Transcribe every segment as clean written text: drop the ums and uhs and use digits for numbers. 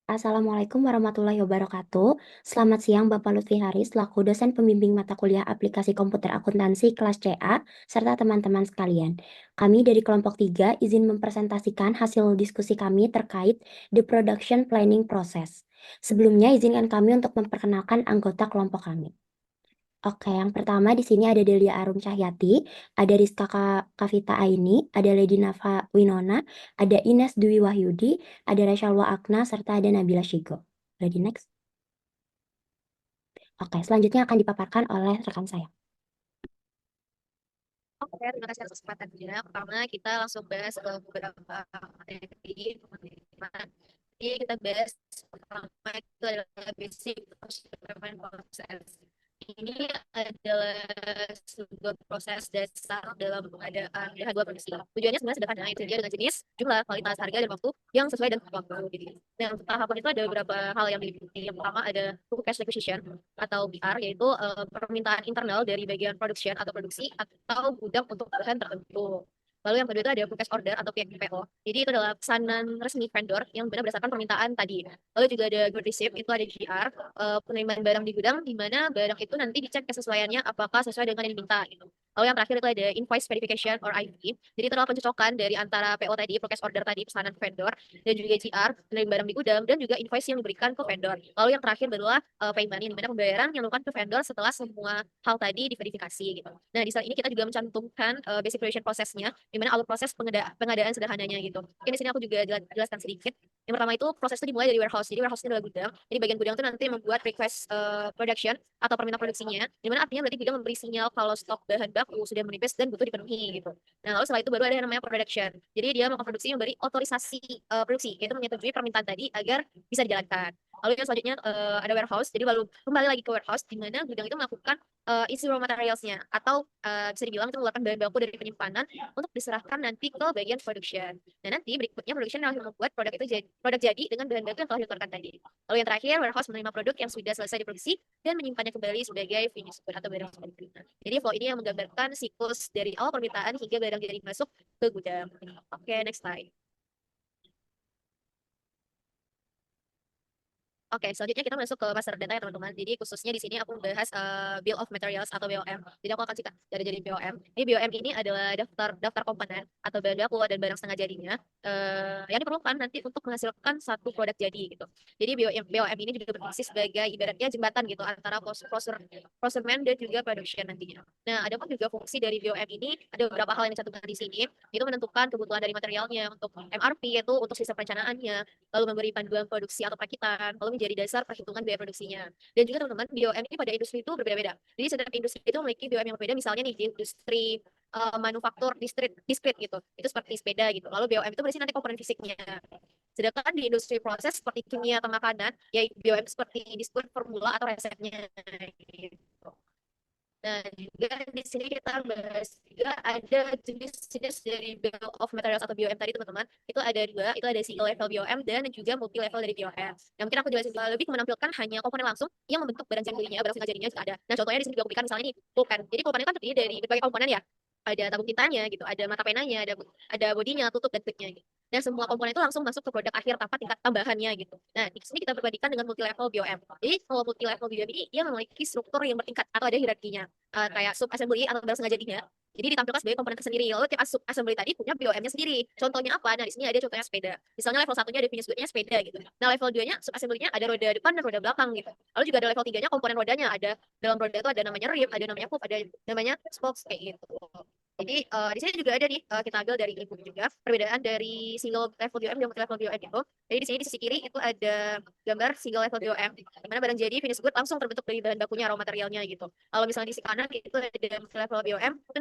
Assalamualaikum warahmatullahi wabarakatuh. Selamat siang Bapak Lutfi Haris, selaku dosen pembimbing mata kuliah aplikasi komputer akuntansi kelas CA, serta teman-teman sekalian. Kami dari kelompok 3 izin mempresentasikan hasil diskusi kami terkait the production planning process. Sebelumnya izinkan kami untuk memperkenalkan anggota kelompok kami. Oke, yang pertama di sini ada Delia Arum Cahyati, ada Rizka Kavita Aini, ada Lady Nafa Winona, ada Ines Dwi Wahyudi, ada Reshalwa Akna, serta ada Nabila Shigo. Ready next? Oke, selanjutnya akan dipaparkan oleh rekan saya. Oke, terima kasih atas kesempatannya. Pertama, kita langsung bahas ke beberapa materi. Jadi kita bahas pertama itu adalah basic development process. Ini adalah sebuah proses dasar dalam pengadaan dua produksi. Tujuannya sebenarnya sederhana, itu dia dengan jenis, jumlah, kualitas, harga, dan waktu yang sesuai dengan waktu. Jadi, nah, untuk tahapan itu ada beberapa hal yang diikuti. Yang pertama ada cash requisition atau PR, yaitu permintaan internal dari bagian production atau produksi atau gudang untuk bahan tertentu. Lalu yang kedua itu ada purchase order atau PO. Jadi itu adalah pesanan resmi vendor yang benar berdasarkan permintaan tadi. Lalu juga ada good receipt, itu ada GR, penerimaan barang di gudang, di mana barang itu nanti dicek kesesuaiannya apakah sesuai dengan yang diminta gitu. Lalu yang terakhir itu ada invoice verification or IV. Jadi itu adalah pencocokan dari antara PO tadi, purchase order tadi, pesanan vendor, dan juga GR, penerimaan barang di gudang, dan juga invoice yang diberikan ke vendor. Lalu yang terakhir adalah payment, di mana pembayaran yang dilakukan ke vendor setelah semua hal tadi diverifikasi gitu. Nah, di saat ini kita juga mencantumkan basic creation prosesnya, di mana alur proses pengadaan sederhananya gitu. Mungkin di sini aku juga jelaskan sedikit. Yang pertama itu proses itu dimulai dari warehouse. Jadi warehouse itu adalah gudang. Jadi bagian gudang itu nanti membuat request production atau permintaan produksinya. Di mana artinya berarti gudang memberi sinyal kalau stok bahan baku sudah menipis dan butuh dipenuhi gitu. Nah, lalu setelah itu baru ada yang namanya production. Jadi dia melakukan produksi memberi otorisasi produksi, yaitu menyetujui permintaan tadi agar bisa dijalankan. Lalu yang selanjutnya ada warehouse. Jadi lalu kembali lagi ke warehouse di mana gudang itu melakukan isi raw materialsnya atau bisa dibilang itu mengeluarkan bahan baku dari penyimpanan untuk diserahkan nanti ke bagian production. Dan nanti berikutnya production yang membuat produk jadi dengan bahan baku yang telah dikeluarkan tadi. Lalu yang terakhir, warehouse menerima produk yang sudah selesai diproduksi dan menyimpannya kembali sebagai finished good atau barang sudah diterima. Jadi flow ini yang menggambarkan siklus dari awal permintaan hingga barang jadi masuk ke gudang. Oke, next slide. Oke, selanjutnya kita masuk ke master data ya teman-teman. Jadi khususnya di sini aku membahas Bill of Materials atau BOM. Jadi aku akan singkat dari jadi BOM. Ini BOM ini adalah daftar daftar komponen atau bahan baku dan barang setengah jadinya yang diperlukan nanti untuk menghasilkan satu produk jadi gitu. Jadi BOM ini juga berfungsi sebagai ibaratnya jembatan gitu antara procurement dan juga production nantinya. Nah, ada pun juga fungsi dari BOM ini ada beberapa hal yang dicantumkan di sini. Itu menentukan kebutuhan dari materialnya untuk MRP yaitu untuk sistem perencanaannya, lalu memberi panduan produksi atau perakitan, lalu menjadi dasar perhitungan biaya produksinya. Dan juga teman-teman, BOM ini pada industri itu berbeda-beda. Jadi setiap industri itu memiliki BOM yang berbeda, misalnya nih di industri manufaktur discrete gitu. Itu seperti sepeda gitu. Lalu BOM itu berarti nanti komponen fisiknya. Sedangkan di industri proses seperti kimia atau makanan, ya BOM seperti disebut formula atau resepnya. Gitu. Nah, juga di sini kita bahas juga ada jenis-jenis dari Bill of Materials atau BOM tadi teman-teman. Itu ada dua, itu ada single level BOM dan juga multi level dari BOM. Yang mungkin aku jelasin lebih menampilkan hanya komponen langsung yang membentuk barang jadinya, barang setengah jadinya juga ada. Nah, contohnya di sini juga aku berikan misalnya ini pulpen. Jadi pulpen itu kan terdiri dari berbagai komponen ya. Ada tabung tintanya gitu, ada mata penanya, ada bodinya, tutup dan klipnya gitu. Dan semua komponen itu langsung masuk ke produk akhir tanpa tingkat tambahannya gitu. Nah, di sini kita berbandingkan dengan multi level BOM. Jadi kalau multi level BOM ini dia memiliki struktur yang bertingkat atau ada hierarkinya kayak sub assembly atau barang setengah jadinya. Jadi ditampilkan sebagai komponen tersendiri. Lalu tiap sub assembly tadi punya BOM-nya sendiri. Contohnya apa? Nah, di sini ada contohnya sepeda. Misalnya level satunya ada finish good-nya sepeda gitu. Nah, level 2-nya sub assembly-nya ada roda depan dan roda belakang gitu. Lalu juga ada level 3-nya komponen rodanya. Ada dalam roda itu ada namanya rim, ada namanya hub, ada namanya spokes kayak gitu. Jadi di sini juga ada nih kita ambil dari ilmu juga perbedaan dari single level BOM dan multi level BOM itu. Jadi di sini di sisi kiri itu ada gambar single level BOM di mana barang jadi finish good langsung terbentuk dari bahan bakunya raw materialnya gitu. Kalau misalnya di sisi kanan itu ada level BOM, itu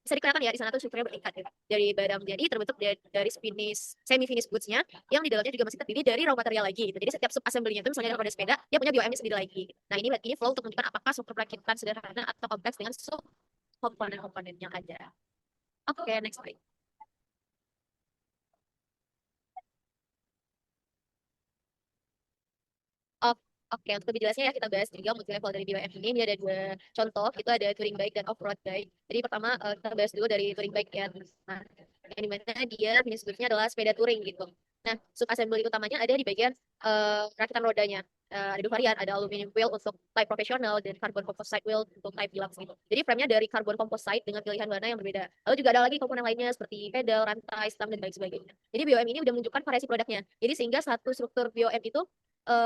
bisa dikatakan ya di sana tuh strukturnya bertingkat ya. Dari barang jadi terbentuk dari finish semi finish goods-nya yang di dalamnya juga masih terdiri dari raw material lagi gitu. Jadi setiap sub assembly-nya itu misalnya pada sepeda dia punya BOM-nya sendiri lagi. Nah, ini flow untuk menunjukkan apakah struktur perakitan sederhana atau kompleks dengan sub komponen-komponen yang ada. Oke, okay, next slide. Oke, untuk lebih jelasnya ya kita bahas juga multi level dari BOM ini. Ini ada dua contoh, itu ada touring bike dan off-road bike. Jadi pertama kita bahas dulu dari touring bike ya. Nah, yang dimana dia jenis nya adalah sepeda touring gitu. Nah, subassembly utamanya ada di bagian rakitan rodanya. Ada dua varian, ada aluminium wheel untuk type profesional dan carbon composite wheel untuk type deluxe gitu. Jadi frame-nya dari carbon composite dengan pilihan warna yang berbeda. Lalu juga ada lagi komponen lainnya seperti pedal, rantai, stang, dan lain sebagainya. Jadi BOM ini udah menunjukkan variasi produknya. Jadi sehingga satu struktur BOM itu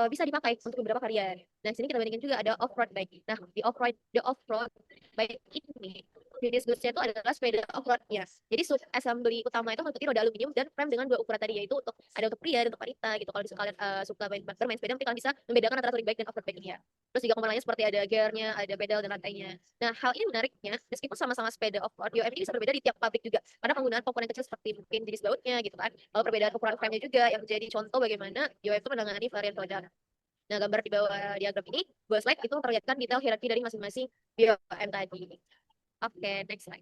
bisa dipakai untuk beberapa varian. Dan sini kita bandingkan juga ada off-road bike. Nah, di off-road bike ini jenis goods-nya itu adalah sepeda off-road-nya. Jadi sub assembly utama itu mengikuti roda aluminium dan frame dengan dua ukuran tadi, yaitu ada untuk pria dan untuk wanita gitu. Kalau misalnya kalian suka bermain sepeda, mungkin kalian bisa membedakan antara touring bike dan off-road bike ini ya. Terus juga komponen lainnya seperti ada gearnya, ada pedal dan rantainya. Nah, hal ini menariknya, meskipun sama-sama sepeda off-road, BOM ini bisa berbeda di tiap pabrik juga. Karena penggunaan komponen kecil seperti mungkin jenis bautnya gitu kan. Lalu perbedaan ukuran frame-nya juga yang menjadi contoh bagaimana BOM itu menangani varian produk. Nah, gambar di bawah diagram ini, dua slide itu memperlihatkan detail hierarki dari masing-masing BOM tadi. Oke, next slide.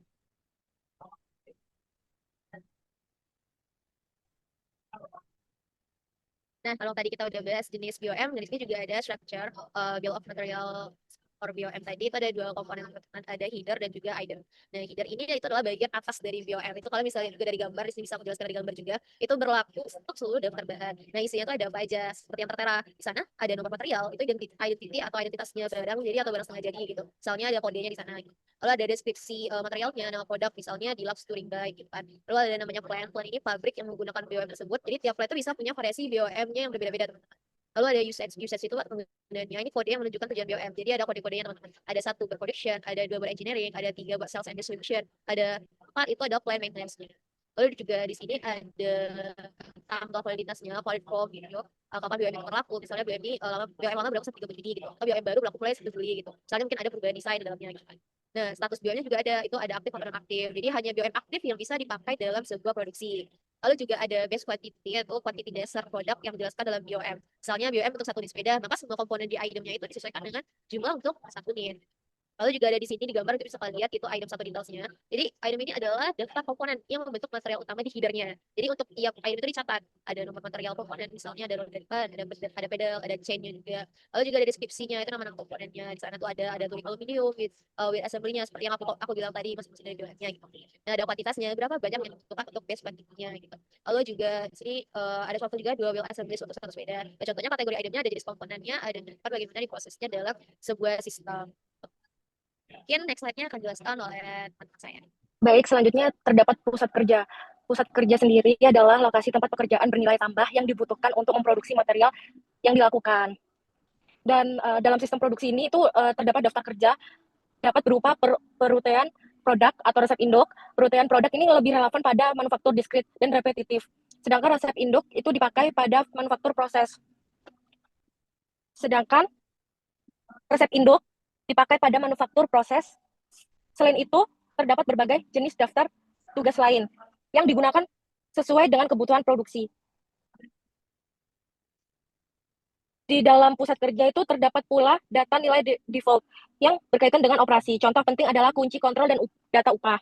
Nah, kalau tadi kita udah bahas jenis BOM, dan di sini juga ada structure, Bill of Material or BOM tadi, itu ada dua komponen utama, ada header dan juga item. Nah, header ini itu adalah bagian atas dari BOM. Itu kalau misalnya juga dari gambar, di sini bisa aku jelaskan dari gambar juga, itu berlaku untuk seluruh daftar bahan. Nah, isinya itu ada apa aja, seperti yang tertera di sana, ada nomor material, itu identity atau identitasnya barang jadi atau barang setengah jadi gitu. Misalnya ada kodenya di sana gitu. Lalu ada deskripsi materialnya, nama produk, misalnya di Deluxe Touring Bike gitu kan. Lalu ada namanya plan ini pabrik yang menggunakan BOM tersebut. Jadi tiap plan itu bisa punya variasi BOM-nya yang berbeda-beda teman-teman. Lalu ada usage itu penggunaannya, ini kode yang menunjukkan tujuan BOM. Jadi ada kode-kodenya teman-teman. Ada satu buat production, ada dua buat engineering, ada tiga buat sales and distribution, ada empat itu ada plan maintenance-nya. Lalu juga di sini ada tanggal validitasnya, valid for gitu. Kapan BOM itu berlaku, misalnya BOM ini BOM lama berlaku sampai 30 Juni gitu. Atau BOM baru berlaku mulai 1 Juli gitu. Misalnya mungkin ada perubahan desain di dalamnya gitu kan. Nah, status BOM-nya juga ada, itu ada aktif atau non aktif. Jadi hanya BOM aktif yang bisa dipakai dalam sebuah produksi. Lalu juga ada base quantity, yaitu quantity dasar produk yang dijelaskan dalam BOM. Misalnya BOM untuk satu unit sepeda, maka semua komponen di itemnya itu disesuaikan dengan jumlah untuk satu unit. Lalu juga ada di sini di gambar itu bisa kalian lihat itu item satu detailsnya. Jadi item ini adalah daftar komponen yang membentuk material utama di headernya. Jadi untuk tiap item itu dicatat. Ada nomor material komponen, misalnya ada roda depan, ada pedal, ada chainnya juga. Lalu juga ada deskripsinya, itu nama-nama komponennya. Di sana tuh ada tooling aluminium with assembly-nya seperti yang aku bilang tadi masing-masing dari bahannya gitu. Nah, ada kuantitasnya berapa banyak yang dibutuhkan untuk base quantity-nya gitu. Lalu juga di sini ada contoh juga dua wheel assembly untuk satu sepeda. Nah, contohnya kategori itemnya ada jenis komponennya, ada bagaimana diprosesnya dalam sebuah sistem. Mungkin next slide-nya akan dijelaskan oleh teman saya. Baik, selanjutnya terdapat pusat kerja. Pusat kerja sendiri adalah lokasi tempat pekerjaan bernilai tambah yang dibutuhkan untuk memproduksi material yang dilakukan. Dan dalam sistem produksi ini itu terdapat daftar kerja dapat berupa perutaian produk atau resep induk. Perutaian produk ini lebih relevan pada manufaktur diskrit dan repetitif. Sedangkan resep induk itu dipakai pada manufaktur proses. Sedangkan resep induk dipakai pada manufaktur proses. Selain itu, terdapat berbagai jenis daftar tugas lain yang digunakan sesuai dengan kebutuhan produksi. Di dalam pusat kerja itu terdapat pula data nilai default yang berkaitan dengan operasi. Contoh penting adalah kunci kontrol dan data upah.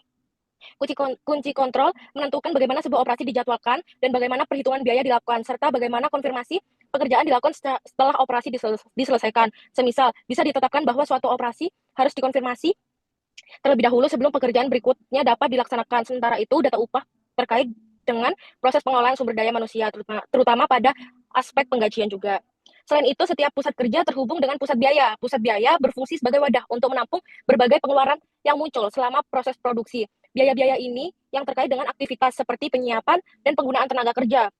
Kunci kontrol menentukan bagaimana sebuah operasi dijadwalkan dan bagaimana perhitungan biaya dilakukan, serta bagaimana konfirmasi pekerjaan dilakukan setelah operasi diselesaikan. Semisal, bisa ditetapkan bahwa suatu operasi harus dikonfirmasi terlebih dahulu sebelum pekerjaan berikutnya dapat dilaksanakan. Sementara itu, data upah terkait dengan proses pengolahan sumber daya manusia, terutama pada aspek penggajian juga. Selain itu, setiap pusat kerja terhubung dengan pusat biaya. Pusat biaya berfungsi sebagai wadah untuk menampung berbagai pengeluaran yang muncul selama proses produksi. Biaya-biaya ini yang terkait dengan aktivitas seperti penyiapan dan penggunaan tenaga kerja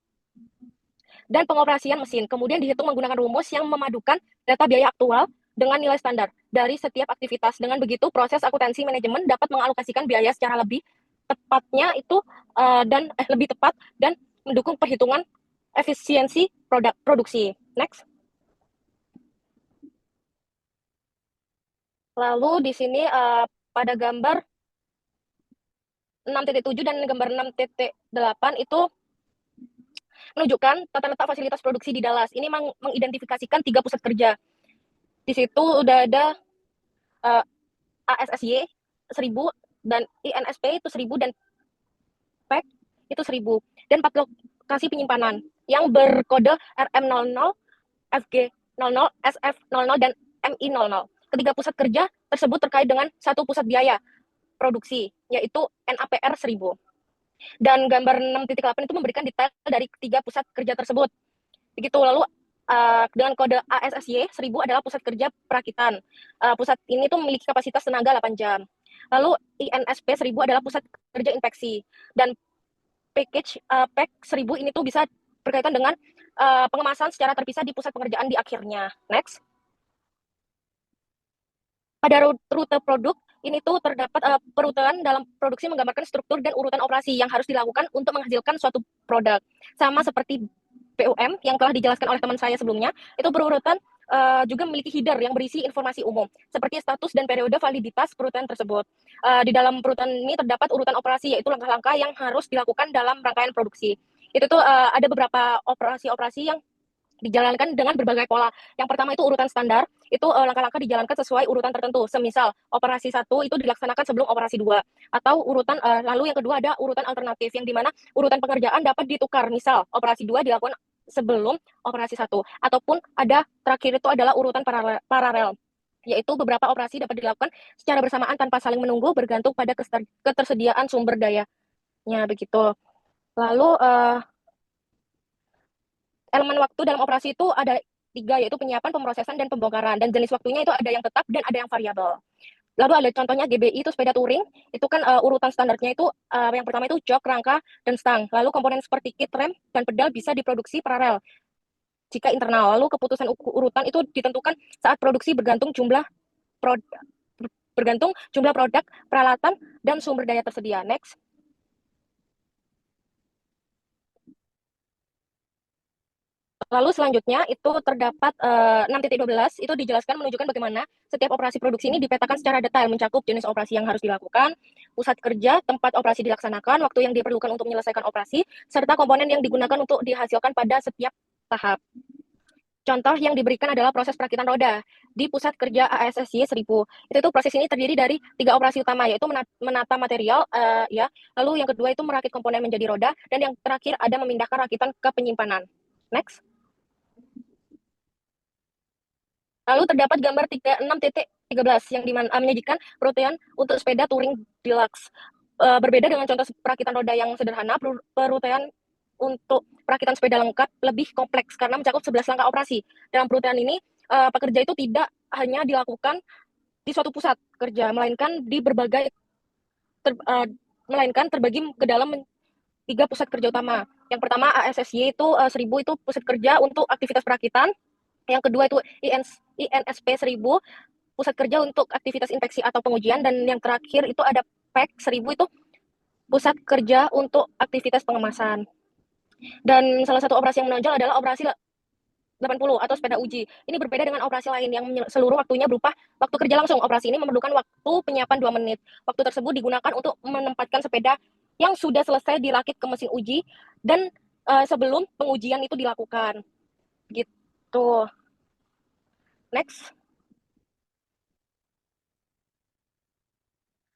dan pengoperasian mesin. Kemudian dihitung menggunakan rumus yang memadukan data biaya aktual dengan nilai standar dari setiap aktivitas. Dengan begitu, proses akuntansi manajemen dapat mengalokasikan biaya secara lebih tepatnya itu lebih tepat dan mendukung perhitungan efisiensi produksi. Next. Lalu di sini pada gambar 6.7 dan gambar 6.8 itu menunjukkan tata letak fasilitas produksi di Dallas. Ini mengidentifikasikan 3 pusat kerja. Di situ udah ada ASSY 1000 dan INSP itu 1000 dan PEC itu 1000 dan 4 lokasi penyimpanan yang berkode RM00, FG00, SF00 dan MI00. Ketiga pusat kerja tersebut terkait dengan satu pusat biaya produksi, yaitu NAPR 1000. Dan gambar 6.8 itu memberikan detail dari 3 pusat kerja tersebut. Begitu. Lalu dengan kode ASSY 1000 adalah pusat kerja perakitan. Pusat ini tuh memiliki kapasitas tenaga 8 jam. Lalu INSP 1000 adalah pusat kerja inspeksi. Dan PAC 1000 ini tuh bisa berkaitan dengan pengemasan secara terpisah di pusat pengerjaan di akhirnya. Next. Pada rute produk, ini tuh terdapat perututan dalam produksi menggambarkan struktur dan urutan operasi yang harus dilakukan untuk menghasilkan suatu produk. Sama seperti BUM yang telah dijelaskan oleh teman saya sebelumnya, itu berurutan juga memiliki header yang berisi informasi umum, seperti status dan periode validitas perurutan tersebut. Di dalam perurutan ini terdapat urutan operasi, yaitu langkah-langkah yang harus dilakukan dalam rangkaian produksi. Itu tuh ada beberapa operasi-operasi yang dijalankan dengan berbagai pola. Yang pertama itu urutan standar, itu langkah-langkah dijalankan sesuai urutan tertentu. Semisal operasi 1 itu dilaksanakan sebelum operasi 2. Atau urutan lalu yang kedua ada urutan alternatif yang dimana urutan pengerjaan dapat ditukar. Misal operasi 2 dilakukan sebelum operasi 1. Ataupun ada terakhir itu adalah urutan paralel, yaitu beberapa operasi dapat dilakukan secara bersamaan tanpa saling menunggu bergantung pada ketersediaan sumber dayanya begitu. Lalu elemen waktu dalam operasi itu ada 3, yaitu penyiapan, pemrosesan, dan pembongkaran. Dan jenis waktunya itu ada yang tetap dan ada yang variabel. Lalu ada contohnya GBI itu sepeda touring, itu kan urutan standarnya itu yang pertama itu jok, rangka, dan stang. Lalu komponen seperti kit, rem, dan pedal bisa diproduksi paralel jika internal. Lalu keputusan urutan itu ditentukan saat produksi bergantung jumlah produk, peralatan, dan sumber daya tersedia. Next. Lalu selanjutnya itu terdapat 6.12 itu dijelaskan menunjukkan bagaimana setiap operasi produksi ini dipetakan secara detail, mencakup jenis operasi yang harus dilakukan, pusat kerja, tempat operasi dilaksanakan, waktu yang diperlukan untuk menyelesaikan operasi, serta komponen yang digunakan untuk dihasilkan pada setiap tahap. Contoh yang diberikan adalah proses perakitan roda di pusat kerja ASSY 1000. Itu proses ini terdiri dari 3 operasi utama, yaitu menata material, lalu yang kedua itu merakit komponen menjadi roda, dan yang terakhir ada memindahkan rakitan ke penyimpanan. Next. Lalu terdapat gambar 6.13 yang menyajikan perutean untuk sepeda touring deluxe. Berbeda dengan contoh perakitan roda yang sederhana, perutean untuk perakitan sepeda lengkap lebih kompleks karena mencakup 11 langkah operasi. Dalam perutean ini, pekerja itu tidak hanya dilakukan di suatu pusat kerja, melainkan terbagi ke dalam 3 pusat kerja utama. Yang pertama ASSY itu 1000 itu pusat kerja untuk aktivitas perakitan. Yang kedua itu INSP 1000, pusat kerja untuk aktivitas inspeksi atau pengujian. Dan yang terakhir itu ada PAC 1000, itu pusat kerja untuk aktivitas pengemasan. Dan salah satu operasi yang menonjol adalah operasi 80 atau sepeda uji. Ini berbeda dengan operasi lain yang seluruh waktunya berupa waktu kerja langsung. Operasi ini memerlukan waktu penyiapan 2 menit. Waktu tersebut digunakan untuk menempatkan sepeda yang sudah selesai dirakit ke mesin uji dan sebelum pengujian itu dilakukan. Gitu. Next.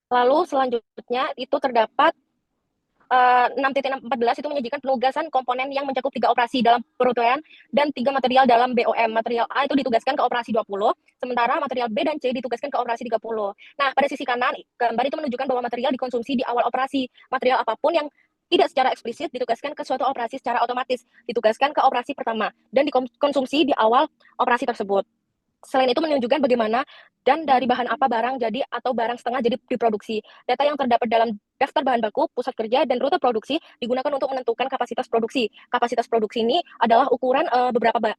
Lalu selanjutnya itu terdapat 6.14 itu menyajikan penugasan komponen yang mencakup 3 operasi dalam perutean dan 3 material dalam BOM. Material A itu ditugaskan ke operasi 20, sementara material B dan C ditugaskan ke operasi 30. Nah, pada sisi kanan, gambar itu menunjukkan bahwa material dikonsumsi di awal operasi. Material apapun yang tidak secara eksplisit ditugaskan ke suatu operasi secara otomatis, ditugaskan ke operasi pertama, dan dikonsumsi di awal operasi tersebut. Selain itu menunjukkan bagaimana dan dari bahan apa barang jadi atau barang setengah jadi diproduksi. Data yang terdapat dalam daftar bahan baku, pusat kerja, dan rute produksi digunakan untuk menentukan kapasitas produksi. Kapasitas produksi ini adalah ukuran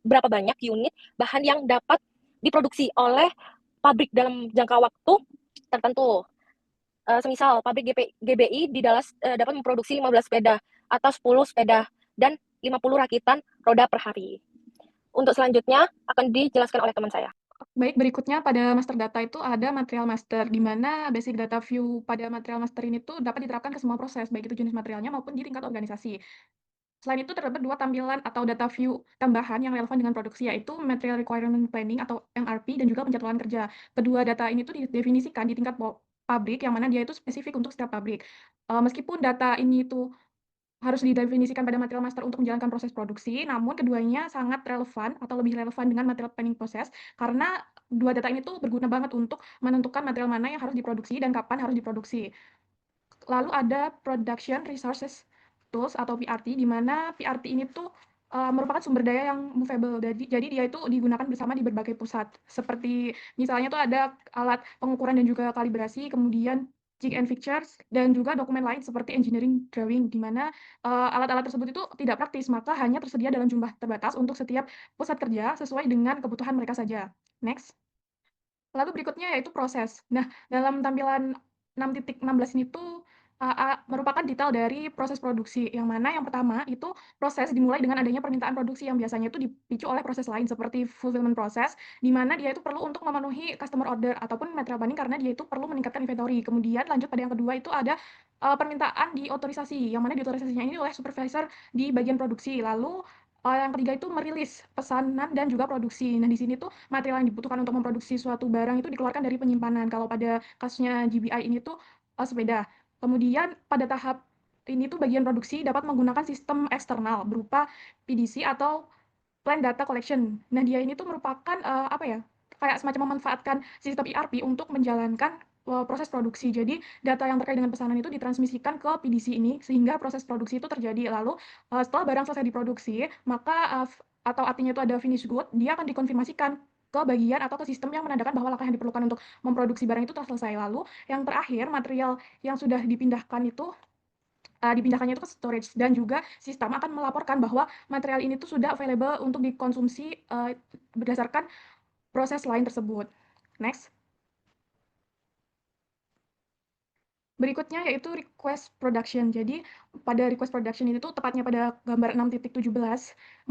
berapa banyak unit bahan yang dapat diproduksi oleh pabrik dalam jangka waktu tertentu. Semisal pabrik GBI di Dallas dapat memproduksi 15 sepeda atau 10 sepeda dan 50 rakitan roda per hari. Untuk selanjutnya akan dijelaskan oleh teman saya. Baik, berikutnya pada master data itu ada material master, di mana basic data view pada material master ini tuh dapat diterapkan ke semua proses, baik itu jenis materialnya maupun di tingkat organisasi. Selain itu terdapat 2 tampilan atau data view tambahan yang relevan dengan produksi, yaitu Material Requirement Planning atau MRP dan juga penjadwalan kerja. Kedua data ini tuh didefinisikan di tingkat pabrik, yang mana dia itu spesifik untuk setiap pabrik. Meskipun data ini itu harus didefinisikan pada material master untuk menjalankan proses produksi, namun keduanya sangat relevan atau lebih relevan dengan material planning proses, karena 2 data ini tuh berguna banget untuk menentukan material mana yang harus diproduksi dan kapan harus diproduksi. Lalu ada Production Resources Tools atau PRT, di mana PRT ini tuh merupakan sumber daya yang movable. Jadi dia itu digunakan bersama di berbagai pusat. Seperti misalnya tuh ada alat pengukuran dan juga kalibrasi, kemudian jig and fixtures, dan juga dokumen lain seperti engineering drawing, di mana alat-alat tersebut itu tidak praktis, maka hanya tersedia dalam jumlah terbatas untuk setiap pusat kerja sesuai dengan kebutuhan mereka saja. Next. Lalu berikutnya yaitu proses. Nah, dalam tampilan 6.16 ini tuh merupakan detail dari proses produksi, yang mana yang pertama itu proses dimulai dengan adanya permintaan produksi yang biasanya itu dipicu oleh proses lain seperti fulfillment process, di mana dia itu perlu untuk memenuhi customer order ataupun material banding karena dia itu perlu meningkatkan inventory. Kemudian lanjut pada yang kedua itu ada permintaan di otorisasi, yang mana di otorisasinya ini oleh supervisor di bagian produksi. Lalu yang ketiga itu merilis pesanan dan juga produksi. Nah, di sini tuh material yang dibutuhkan untuk memproduksi suatu barang itu dikeluarkan dari penyimpanan. Kalau pada kasusnya GBI ini tuh sepeda. Kemudian pada tahap ini tuh bagian produksi dapat menggunakan sistem eksternal berupa PDC atau Plan Data Collection. Nah, dia ini tuh merupakan apa ya? Kayak semacam memanfaatkan sistem ERP untuk menjalankan proses produksi. Jadi, data yang terkait dengan pesanan itu ditransmisikan ke PDC ini sehingga proses produksi itu terjadi. Lalu, setelah barang selesai diproduksi, maka atau artinya itu ada finish good, dia akan dikonfirmasikan ke bagian atau ke sistem yang menandakan bahwa langkah yang diperlukan untuk memproduksi barang itu telah selesai. Lalu, yang terakhir, material yang sudah dipindahkan itu dipindahkannya itu ke storage, dan juga sistem akan melaporkan bahwa material ini tuh sudah available untuk dikonsumsi berdasarkan proses lain tersebut. Next. Berikutnya yaitu request production. Jadi pada request production ini tuh tepatnya pada gambar 6.17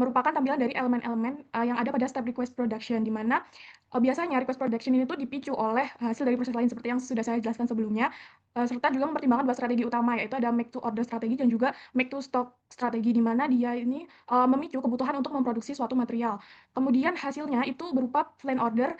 merupakan tampilan dari elemen-elemen yang ada pada step request production, di mana biasanya request production ini tuh dipicu oleh hasil dari proses lain seperti yang sudah saya jelaskan sebelumnya, serta juga mempertimbangkan dua strategi utama, yaitu ada make to order strategi dan juga make to stock strategi, di mana dia ini memicu kebutuhan untuk memproduksi suatu material. Kemudian hasilnya itu berupa plan order.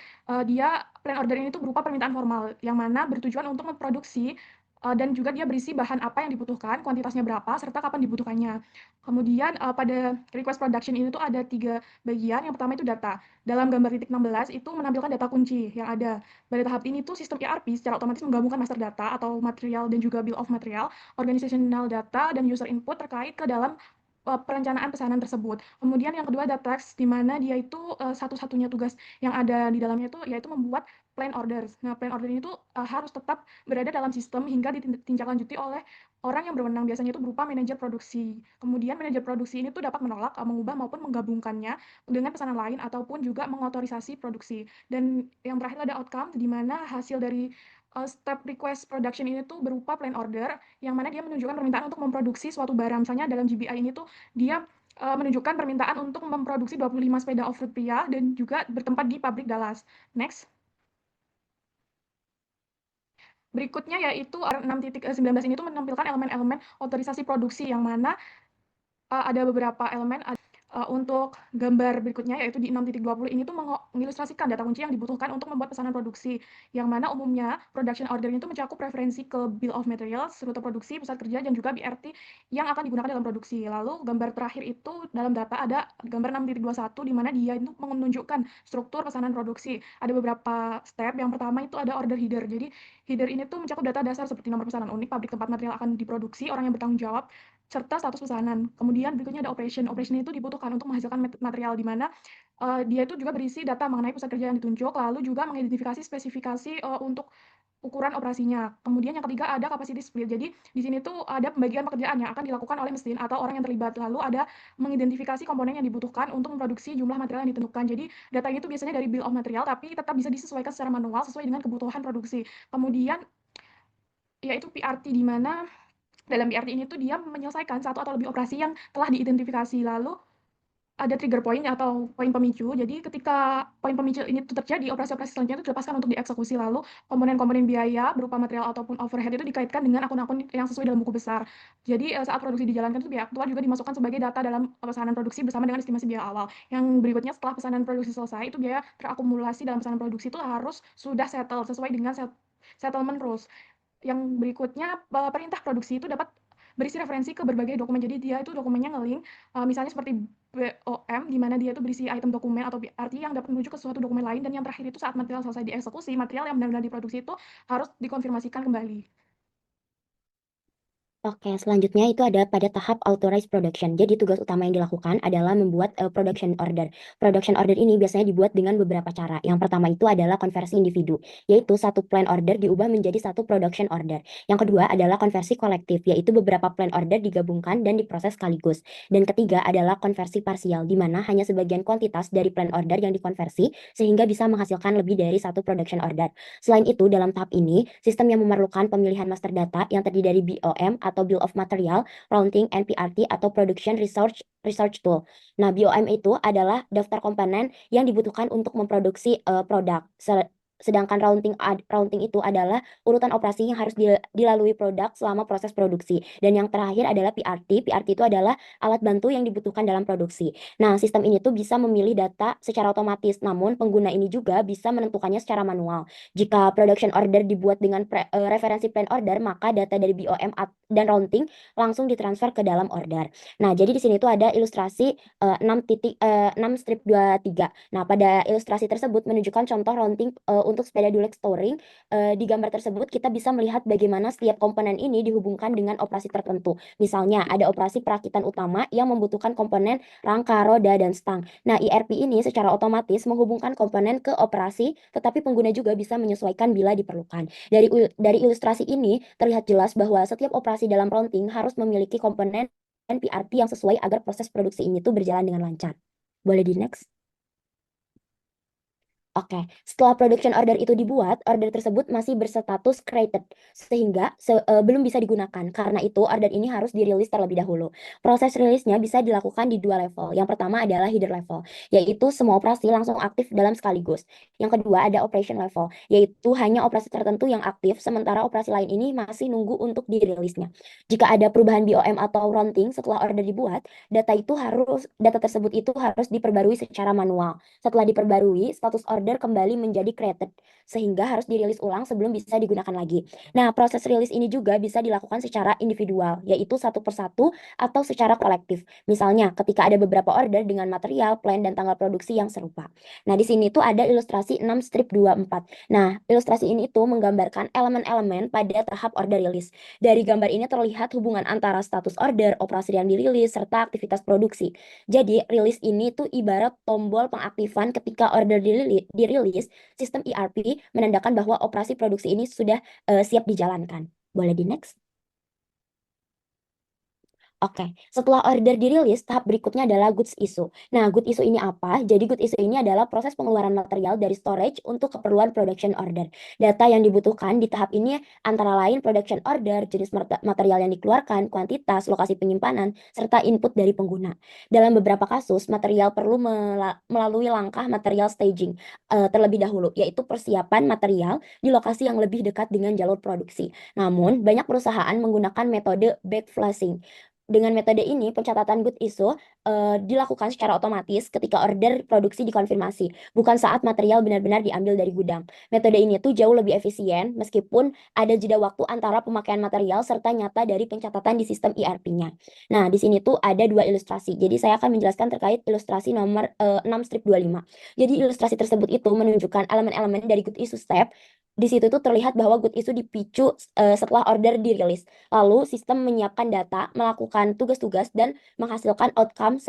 Plan order ini tuh berupa permintaan formal yang mana bertujuan untuk memproduksi dan juga dia berisi bahan apa yang dibutuhkan, kuantitasnya berapa, serta kapan dibutuhkannya. Kemudian pada request production ini tuh ada 3 bagian. Yang pertama itu data. Dalam gambar titik 16 itu menampilkan data kunci yang ada. Pada tahap ini tuh sistem ERP secara otomatis menggabungkan master data atau material dan juga bill of material, organizational data, dan user input terkait ke dalam perencanaan pesanan tersebut. Kemudian yang kedua ada text, di mana dia itu satu-satunya tugas yang ada di dalamnya itu yaitu membuat plan orders. Nah, plan order ini tuh harus tetap berada dalam sistem hingga ditindaklanjuti oleh orang yang berwenang, biasanya itu berupa manajer produksi. Kemudian manajer produksi ini tuh dapat menolak, mengubah maupun menggabungkannya dengan pesanan lain ataupun juga mengotorisasi produksi. Dan yang terakhir ada outcome, di mana hasil dari step request production ini tuh berupa plan order, yang mana dia menunjukkan permintaan untuk memproduksi suatu barang. Misalnya dalam GBI ini tuh dia menunjukkan permintaan untuk memproduksi 25 sepeda off-road pria dan juga bertempat di pabrik Dallas. Next. Berikutnya yaitu 6.19 ini tuh menampilkan elemen-elemen otorisasi produksi, yang mana ada beberapa elemen. Untuk gambar berikutnya yaitu di 6.20 ini tuh mengilustrasikan data kunci yang dibutuhkan untuk membuat pesanan produksi, yang mana umumnya production order itu mencakup referensi ke bill of materials, rute produksi, pusat kerja, dan juga BRT yang akan digunakan dalam produksi. Lalu gambar terakhir itu dalam data ada gambar 6.21, di mana dia itu menunjukkan struktur pesanan produksi. Ada beberapa step. Yang pertama itu ada order header. Jadi header ini tuh mencakup data dasar seperti nomor pesanan unik, pabrik tempat material akan diproduksi, orang yang bertanggung jawab, serta status pesanan. Kemudian berikutnya ada operation. Operation itu dibutuhkan untuk menghasilkan material, di mana dia itu juga berisi data mengenai pusat kerja yang ditunjuk, lalu juga mengidentifikasi spesifikasi untuk ukuran operasinya. Kemudian yang ketiga ada capacity split. Jadi di sini tuh ada pembagian pekerjaan yang akan dilakukan oleh mesin atau orang yang terlibat. Lalu ada mengidentifikasi komponen yang dibutuhkan untuk memproduksi jumlah material yang ditentukan. Jadi data itu biasanya dari bill of material, tapi tetap bisa disesuaikan secara manual sesuai dengan kebutuhan produksi. Kemudian yaitu PRT, di mana dalam BRT ini tuh dia menyelesaikan satu atau lebih operasi yang telah diidentifikasi. Lalu ada trigger point atau poin pemicu. Jadi ketika poin pemicu ini tuh terjadi, operasi-operasi selanjutnya itu dilepaskan untuk dieksekusi. Lalu komponen-komponen biaya berupa material ataupun overhead itu dikaitkan dengan akun-akun yang sesuai dalam buku besar. Jadi saat produksi dijalankan itu biaya aktual juga dimasukkan sebagai data dalam pesanan produksi bersama dengan estimasi biaya awal. Yang berikutnya setelah pesanan produksi selesai, itu biaya terakumulasi dalam pesanan produksi itu harus sudah settle sesuai dengan settlement rules. Yang berikutnya perintah produksi itu dapat berisi referensi ke berbagai dokumen. Jadi dia itu dokumennya nge-link, misalnya seperti BOM, di mana dia itu berisi item dokumen atau BRT yang dapat menuju ke suatu dokumen lain. Dan yang terakhir itu saat material selesai dieksekusi, material yang benar-benar diproduksi itu harus dikonfirmasikan kembali. Oke, selanjutnya itu ada pada tahap authorized production. Jadi tugas utama yang dilakukan adalah membuat production order. Production order ini biasanya dibuat dengan beberapa cara. Yang pertama itu adalah konversi individu, yaitu satu plan order diubah menjadi satu production order. Yang kedua adalah konversi kolektif, yaitu beberapa plan order digabungkan dan diproses sekaligus. Dan ketiga adalah konversi parsial, di mana hanya sebagian kuantitas dari plan order yang dikonversi sehingga bisa menghasilkan lebih dari satu production order. Selain itu, dalam tahap ini, sistem yang memerlukan pemilihan master data yang terdiri dari BOM atau Bill of Material, Routing, NPRT, atau Production Research Tool. Nah, BOM itu adalah daftar komponen yang dibutuhkan untuk memproduksi produk. Sedangkan routing itu adalah urutan operasi yang harus dilalui produk selama proses produksi. Dan yang terakhir adalah PRT. PRT itu adalah alat bantu yang dibutuhkan dalam produksi. Nah, sistem ini tuh bisa memilih data secara otomatis, namun pengguna ini juga bisa menentukannya secara manual. Jika production order dibuat dengan referensi plan order, maka data dari BOM dan routing langsung ditransfer ke dalam order. Nah, jadi di sini tuh ada ilustrasi 6 strip 23. Nah, pada ilustrasi tersebut menunjukkan contoh routing untuk sepeda Dulux Touring. Di gambar tersebut kita bisa melihat bagaimana setiap komponen ini dihubungkan dengan operasi tertentu. Misalnya, ada operasi perakitan utama yang membutuhkan komponen rangka, roda, dan stang. Nah, IRP ini secara otomatis menghubungkan komponen ke operasi, tetapi pengguna juga bisa menyesuaikan bila diperlukan. Dari ilustrasi ini terlihat jelas bahwa setiap operasi dalam routing harus memiliki komponen PRT yang sesuai agar proses produksi ini tuh berjalan dengan lancar. Boleh di next? Oke, setelah production order itu dibuat, order tersebut masih berstatus created, sehingga belum bisa digunakan. Karena itu, order ini harus dirilis terlebih dahulu. Proses rilisnya bisa dilakukan di dua level. Yang pertama adalah header level, yaitu semua operasi langsung aktif dalam sekaligus. Yang kedua ada operation level, yaitu hanya operasi tertentu yang aktif, sementara operasi lain ini masih nunggu untuk dirilisnya. Jika ada perubahan BOM atau routing setelah order dibuat, data tersebut itu harus diperbarui secara manual. Setelah diperbarui, status order kembali menjadi created, sehingga harus dirilis ulang sebelum bisa digunakan lagi. Nah, proses rilis ini juga bisa dilakukan secara individual, yaitu satu persatu atau secara kolektif. Misalnya, ketika ada beberapa order dengan material, plan, dan tanggal produksi yang serupa. Nah, di sini tuh ada ilustrasi 6 strip 24. Nah, ilustrasi ini tuh menggambarkan elemen-elemen pada tahap order rilis. Dari gambar ini terlihat hubungan antara status order, operasi yang dirilis, serta aktivitas produksi. Jadi, rilis ini tuh ibarat tombol pengaktifan ketika order dirilis, sistem ERP menandakan bahwa operasi produksi ini sudah siap dijalankan. Boleh di next? Oke, setelah order dirilis, tahap berikutnya adalah goods issue. Nah, goods issue ini apa? Jadi goods issue ini adalah proses pengeluaran material dari storage untuk keperluan production order. Data yang dibutuhkan di tahap ini antara lain production order, jenis material yang dikeluarkan, kuantitas, lokasi penyimpanan, serta input dari pengguna. Dalam beberapa kasus, material perlu melalui langkah material staging terlebih dahulu, yaitu persiapan material di lokasi yang lebih dekat dengan jalur produksi. Namun, banyak perusahaan menggunakan metode backflashing. Dengan metode ini, pencatatan good issue dilakukan secara otomatis ketika order produksi dikonfirmasi, bukan saat material benar-benar diambil dari gudang. Metode ini tuh jauh lebih efisien, meskipun ada jeda waktu antara pemakaian material serta nyata dari pencatatan di sistem ERP-nya. Nah, di sini tuh ada dua ilustrasi. Jadi, saya akan menjelaskan terkait ilustrasi nomor 6 strip 25. Jadi, ilustrasi tersebut itu menunjukkan elemen-elemen dari good issue step. Di situ tuh terlihat bahwa good issue dipicu setelah order dirilis. Lalu sistem menyiapkan data, melakukan tugas-tugas, dan menghasilkan outcome.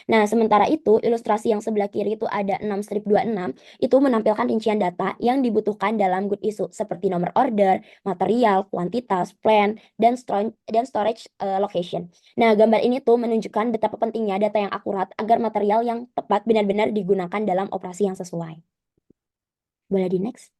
Nah, sementara itu, ilustrasi yang sebelah kiri itu ada 6 strip 26, itu menampilkan rincian data yang dibutuhkan dalam good issue, seperti nomor order, material, kuantitas, plan, dan storage location. Nah, gambar ini tuh menunjukkan betapa pentingnya data yang akurat agar material yang tepat benar-benar digunakan dalam operasi yang sesuai. Boleh di next?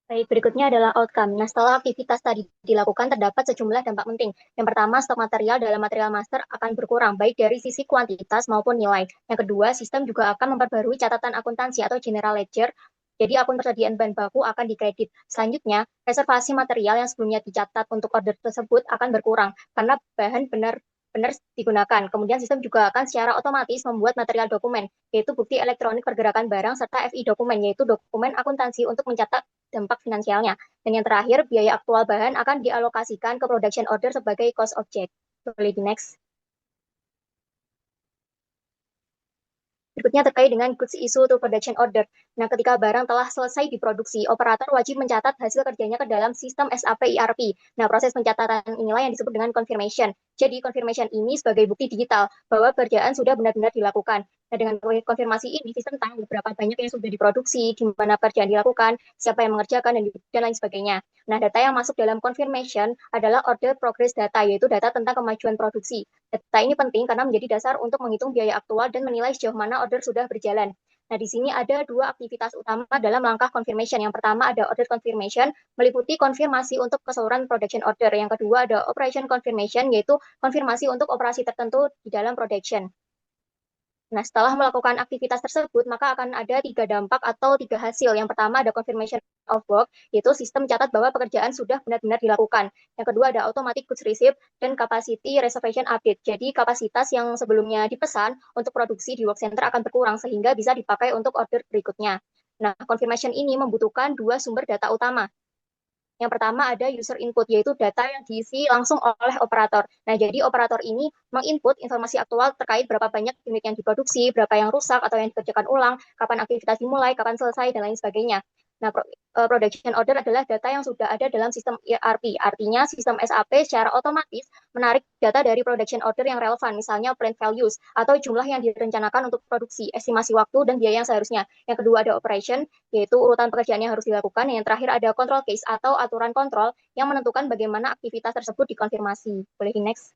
Baik, berikutnya adalah outcome. Nah, setelah aktivitas tadi dilakukan, terdapat sejumlah dampak penting. Yang pertama, stok material dalam material master akan berkurang, baik dari sisi kuantitas maupun nilai. Yang kedua, sistem juga akan memperbarui catatan akuntansi atau general ledger. Jadi, akun persediaan bahan baku akan dikredit. Selanjutnya, reservasi material yang sebelumnya dicatat untuk order tersebut akan berkurang, karena bahan benar digunakan. Kemudian sistem juga akan secara otomatis membuat material dokumen, yaitu bukti elektronik pergerakan barang serta FI dokumen, yaitu dokumen akuntansi untuk mencatat dampak finansialnya. Dan yang terakhir, biaya aktual bahan akan dialokasikan ke production order sebagai cost object. Boleh di next. Berikutnya Selanjutnya terkait dengan goods issue to production order. Nah, ketika barang telah selesai diproduksi, operator wajib mencatat hasil kerjanya ke dalam sistem SAP ERP. Nah, proses pencatatan inilah yang disebut dengan confirmation. Jadi, confirmation ini sebagai bukti digital bahwa pekerjaan sudah benar-benar dilakukan. Nah, dengan konfirmasi ini, sistem tahu berapa banyak yang sudah diproduksi, di mana pekerjaan dilakukan, siapa yang mengerjakan, dan lain sebagainya. Nah, data yang masuk dalam confirmation adalah order progress data, yaitu data tentang kemajuan produksi. Data ini penting karena menjadi dasar untuk menghitung biaya aktual dan menilai sejauh mana order sudah berjalan. Nah, di sini ada dua aktivitas utama dalam langkah confirmation. Yang pertama ada order confirmation, meliputi konfirmasi untuk keseluruhan production order. Yang kedua ada operation confirmation, yaitu konfirmasi untuk operasi tertentu di dalam production. Nah, setelah melakukan aktivitas tersebut, maka akan ada 3 dampak atau 3 hasil. Yang pertama ada confirmation of work, yaitu sistem mencatat bahwa pekerjaan sudah benar-benar dilakukan. Yang kedua ada automatic goods receipt dan capacity reservation update. Jadi kapasitas yang sebelumnya dipesan untuk produksi di work center akan berkurang sehingga bisa dipakai untuk order berikutnya. Nah, confirmation ini membutuhkan 2 sumber data utama. Yang pertama ada user input, yaitu data yang diisi langsung oleh operator. Nah, jadi operator ini menginput informasi aktual terkait berapa banyak unit yang diproduksi, berapa yang rusak atau yang dikerjakan ulang, kapan aktivitas dimulai, kapan selesai, dan lain sebagainya. Nah, production order adalah data yang sudah ada dalam sistem ERP. Artinya sistem SAP secara otomatis menarik data dari production order yang relevan, misalnya plant values atau jumlah yang direncanakan untuk produksi, estimasi waktu, dan biaya yang seharusnya. Yang kedua ada operation, yaitu urutan pekerjaan yang harus dilakukan. Yang terakhir ada control case atau aturan kontrol yang menentukan bagaimana aktivitas tersebut dikonfirmasi. Boleh di next.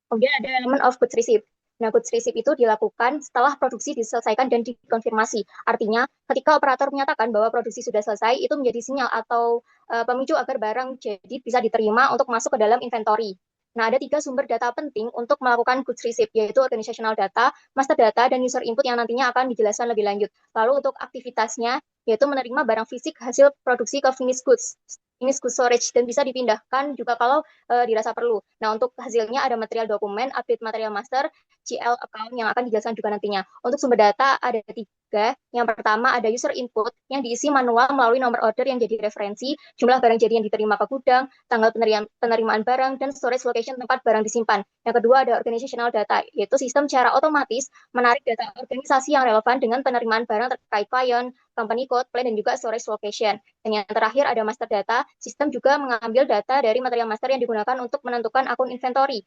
Kemudian ada element of goods receipt. Nah, goods receipt itu dilakukan setelah produksi diselesaikan dan dikonfirmasi. Artinya, ketika operator menyatakan bahwa produksi sudah selesai, itu menjadi sinyal atau pemicu agar barang jadi bisa diterima untuk masuk ke dalam inventory. Nah, ada 3 sumber data penting untuk melakukan goods receipt, yaitu organizational data, master data, dan user input yang nantinya akan dijelaskan lebih lanjut. Lalu untuk aktivitasnya, yaitu menerima barang fisik hasil produksi ke finished goods storage dan bisa dipindahkan juga kalau dirasa perlu. Nah, untuk hasilnya ada material dokumen, update material master, GL account yang akan dijelaskan juga nantinya. Untuk sumber data ada 3. Yang pertama ada user input yang diisi manual melalui nomor order yang jadi referensi, jumlah barang jadi yang diterima ke gudang, tanggal penerimaan barang, dan storage location tempat barang disimpan. Yang kedua ada organizational data, yaitu sistem secara otomatis menarik data organisasi yang relevan dengan penerimaan barang terkait klien, company code, plan, dan juga storage location. Dan yang terakhir ada master data, sistem juga mengambil data dari material master yang digunakan untuk menentukan akun inventory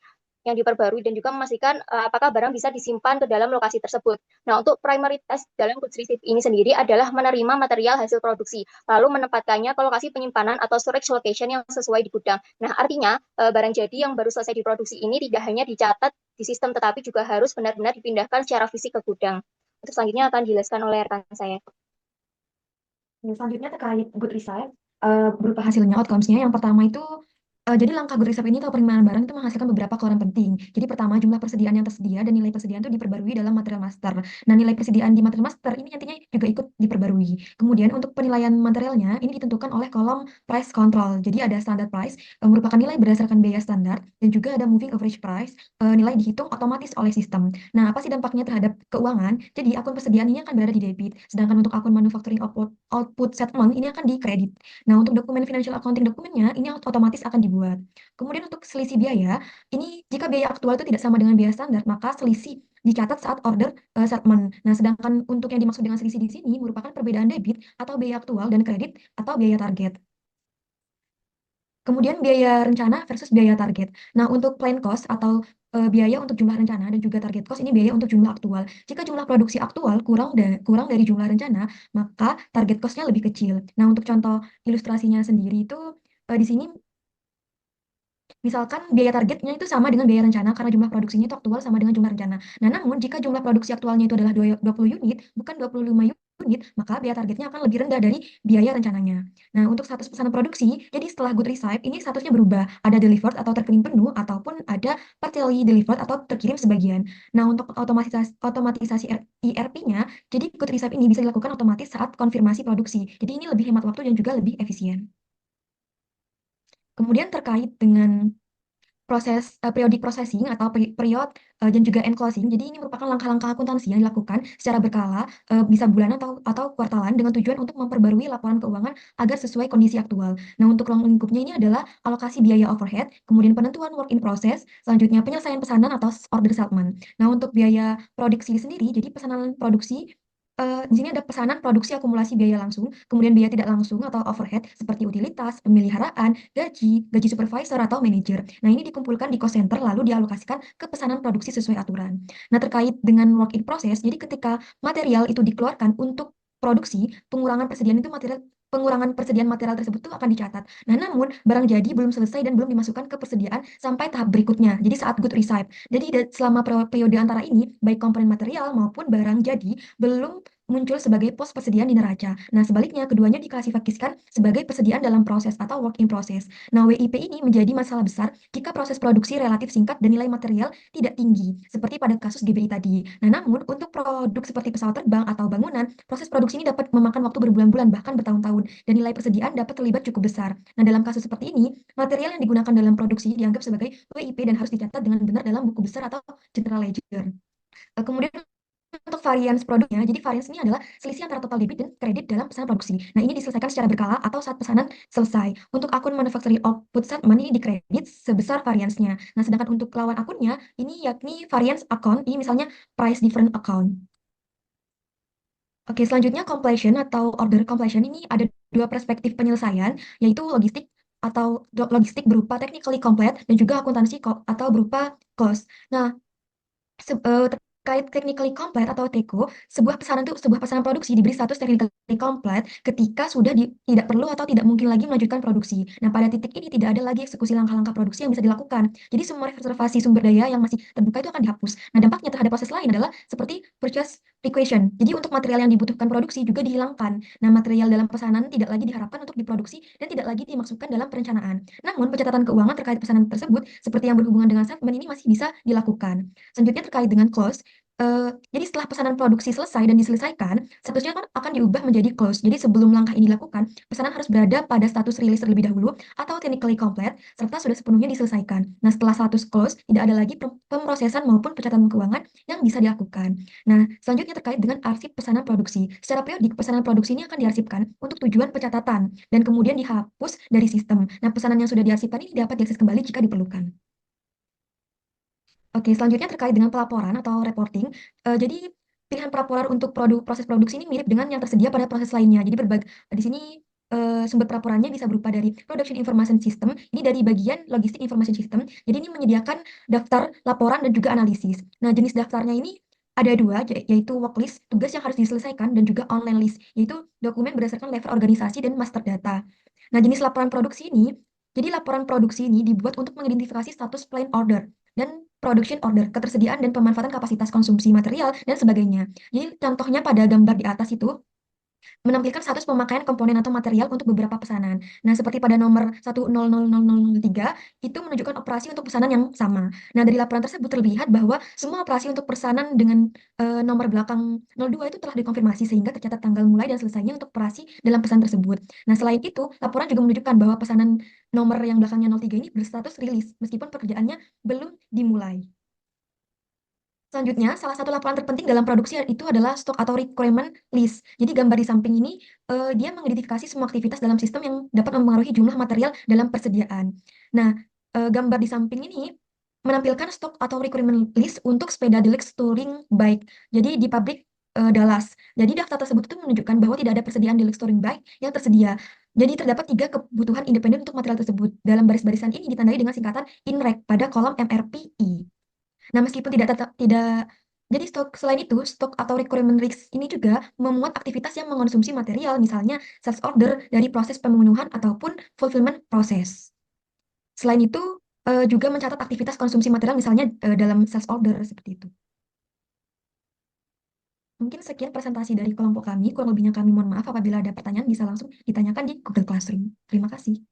yang diperbarui dan juga memastikan apakah barang bisa disimpan ke dalam lokasi tersebut. Nah, untuk primary test dalam goods receipt ini sendiri adalah menerima material hasil produksi, lalu menempatkannya ke lokasi penyimpanan atau storage location yang sesuai di gudang. Nah, artinya barang jadi yang baru selesai diproduksi ini tidak hanya dicatat di sistem, tetapi juga harus benar-benar dipindahkan secara fisik ke gudang. Untuk selanjutnya akan dijelaskan oleh rekan saya. Selanjutnya terkait good result, berupa hasilnya, outcomes-nya. Yang pertama itu, jadi langkah good result ini atau penerimaan barang itu menghasilkan beberapa keluaran penting. Jadi pertama, jumlah persediaan yang tersedia dan nilai persediaan itu diperbarui dalam material master. Nah, nilai persediaan di material master ini nantinya juga ikut diperbarui. Kemudian untuk penilaian materialnya, ini ditentukan oleh kolom price control. Jadi ada standard price, merupakan nilai berdasarkan biaya standar, dan juga ada moving average price, nilai dihitung otomatis oleh sistem. Nah, apa sih dampaknya terhadap keuangan? Jadi akun persediaan ini akan berada di debit, sedangkan untuk akun manufacturing output settlement ini akan di kredit. Nah, untuk dokumen financial accounting dokumennya ini otomatis akan dibuat. Kemudian untuk selisih biaya, ini jika biaya aktual itu tidak sama dengan biaya standar, maka selisih dicatat saat order settlement. Nah, sedangkan untuk yang dimaksud dengan selisih di sini merupakan perbedaan debit atau biaya aktual dan kredit atau biaya target. Kemudian biaya rencana versus biaya target. Nah, untuk plan cost atau biaya untuk jumlah rencana dan juga target cost ini biaya untuk jumlah aktual. Jika jumlah produksi aktual kurang dari jumlah rencana, maka target cost-nya lebih kecil. Nah, untuk contoh ilustrasinya sendiri itu di sini misalkan biaya targetnya itu sama dengan biaya rencana karena jumlah produksinya itu aktual sama dengan jumlah rencana. Nah, namun jika jumlah produksi aktualnya itu adalah 20 unit, bukan 25 unit, maka biaya targetnya akan lebih rendah dari biaya rencananya. Nah, untuk status pesanan produksi, jadi setelah good receipt, ini statusnya berubah. Ada delivered atau terkirim penuh, ataupun ada partially delivered atau terkirim sebagian. Nah, untuk otomatisasi ERP-nya, jadi good receipt ini bisa dilakukan otomatis saat konfirmasi produksi. Jadi ini lebih hemat waktu dan juga lebih efisien. Kemudian terkait dengan periodic processing atau period dan juga end closing. Jadi ini merupakan langkah-langkah akuntansi yang dilakukan secara berkala, bisa bulanan atau kuartalan dengan tujuan untuk memperbarui laporan keuangan agar sesuai kondisi aktual. Nah, untuk ruang lingkupnya ini adalah alokasi biaya overhead, kemudian penentuan work in process, selanjutnya penyelesaian pesanan atau order settlement. Nah, untuk biaya produksi sendiri, jadi pesanan produksi di sini ada pesanan produksi akumulasi biaya langsung, kemudian biaya tidak langsung atau overhead seperti utilitas, pemeliharaan, gaji supervisor atau manajer. Nah, ini dikumpulkan di cost center lalu dialokasikan ke pesanan produksi sesuai aturan. Nah, terkait dengan work in process, jadi ketika material itu dikeluarkan untuk produksi, pengurangan persediaan material tersebut itu akan dicatat. Nah, namun barang jadi belum selesai dan belum dimasukkan ke persediaan sampai tahap berikutnya. Jadi saat good receipt. Jadi selama periode antara ini, baik komponen material maupun barang jadi belum muncul sebagai pos persediaan di neraca. Nah, sebaliknya keduanya diklasifikasikan sebagai persediaan dalam proses atau work in process. Nah, WIP ini menjadi masalah besar jika proses produksi relatif singkat dan nilai material tidak tinggi, seperti pada kasus GBI tadi. Nah, namun untuk produk seperti pesawat terbang atau bangunan, proses produksi ini dapat memakan waktu berbulan-bulan bahkan bertahun-tahun dan nilai persediaan dapat terlibat cukup besar. Nah, dalam kasus seperti ini, material yang digunakan dalam produksi dianggap sebagai WIP dan harus dicatat dengan benar dalam buku besar atau general ledger. Kemudian untuk varians produknya, jadi varians ini adalah selisih antara total debit dan kredit dalam pesanan produksi. Nah, ini diselesaikan secara berkala atau saat pesanan selesai. Untuk akun manufacturing output statement ini dikredit sebesar variansnya. Nah, sedangkan untuk lawan akunnya, ini yakni variance account, ini misalnya price difference account. Oke, selanjutnya completion atau order completion ini ada dua perspektif penyelesaian, yaitu logistik berupa technically complete dan juga akuntansi atau berupa cost. Nah, terkait technically complete atau TECO, sebuah pesanan produksi diberi status technically complete ketika sudah tidak perlu atau tidak mungkin lagi melanjutkan produksi. Nah, pada titik ini tidak ada lagi eksekusi langkah-langkah produksi yang bisa dilakukan. Jadi semua reservasi sumber daya yang masih terbuka itu akan dihapus. Nah, dampaknya terhadap proses lain adalah seperti purchase requisition. Jadi untuk material yang dibutuhkan produksi juga dihilangkan. Nah, material dalam pesanan tidak lagi diharapkan untuk diproduksi dan tidak lagi dimasukkan dalam perencanaan. Namun, pencatatan keuangan terkait pesanan tersebut seperti yang berhubungan dengan segmen ini masih bisa dilakukan. Selanjutnya terkait dengan close, jadi setelah pesanan produksi selesai dan diselesaikan, statusnya kan akan diubah menjadi close. Jadi sebelum langkah ini dilakukan, pesanan harus berada pada status rilis terlebih dahulu atau technically complete, serta sudah sepenuhnya diselesaikan. Nah, setelah status close, tidak ada lagi pemrosesan maupun pencatatan keuangan yang bisa dilakukan. Nah, selanjutnya terkait dengan arsip pesanan produksi. Secara periodik, pesanan produksi ini akan diarsipkan untuk tujuan pencatatan dan kemudian dihapus dari sistem. Nah, pesanan yang sudah diarsipkan ini dapat diakses kembali jika diperlukan. Oke, selanjutnya terkait dengan pelaporan atau reporting. Jadi pilihan pelaporan untuk proses produksi ini mirip dengan yang tersedia pada proses lainnya. Jadi di sini sumber pelaporannya bisa berupa dari Production Information System, ini dari bagian Logistic Information System. Jadi ini menyediakan daftar laporan dan juga analisis. Nah, jenis daftarnya ini ada dua, yaitu worklist, tugas yang harus diselesaikan, dan juga online list, yaitu dokumen berdasarkan level organisasi dan master data. Nah, jenis laporan produksi ini, jadi laporan produksi ini dibuat untuk mengidentifikasi status plan order dan production order, ketersediaan dan pemanfaatan kapasitas konsumsi material, dan sebagainya. Jadi contohnya pada gambar di atas itu, menampilkan status pemakaian komponen atau material untuk beberapa pesanan. Nah, seperti pada nomor 1000003, itu menunjukkan operasi untuk pesanan yang sama. Nah, dari laporan tersebut terlihat bahwa semua operasi untuk pesanan dengan nomor belakang 02 itu telah dikonfirmasi sehingga tercatat tanggal mulai dan selesainya untuk operasi dalam pesan tersebut. Nah, selain itu, laporan juga menunjukkan bahwa pesanan nomor yang belakangnya 03 ini berstatus rilis, meskipun pekerjaannya belum dimulai. Selanjutnya, salah satu laporan terpenting dalam produksi itu adalah stok atau requirement list. Jadi gambar di samping ini, dia mengidentifikasi semua aktivitas dalam sistem yang dapat mempengaruhi jumlah material dalam persediaan. Nah, gambar di samping ini menampilkan stok atau requirement list untuk sepeda deluxe touring bike. Jadi di pabrik Dallas. Jadi daftar tersebut itu menunjukkan bahwa tidak ada persediaan deluxe touring bike yang tersedia. Jadi terdapat 3 kebutuhan independen untuk material tersebut. Dalam baris-barisan ini ditandai dengan singkatan INREC pada kolom MRPI. Nah, meskipun tidak jadi selain itu, stok atau requirement list ini juga memuat aktivitas yang mengonsumsi material, misalnya sales order dari proses pemenuhan ataupun fulfillment proses. Selain itu, juga mencatat aktivitas konsumsi material, misalnya dalam sales order seperti itu. Mungkin sekian presentasi dari kelompok kami. Kurang lebihnya kami mohon maaf. Apabila ada pertanyaan, bisa langsung ditanyakan di Google Classroom. Terima kasih.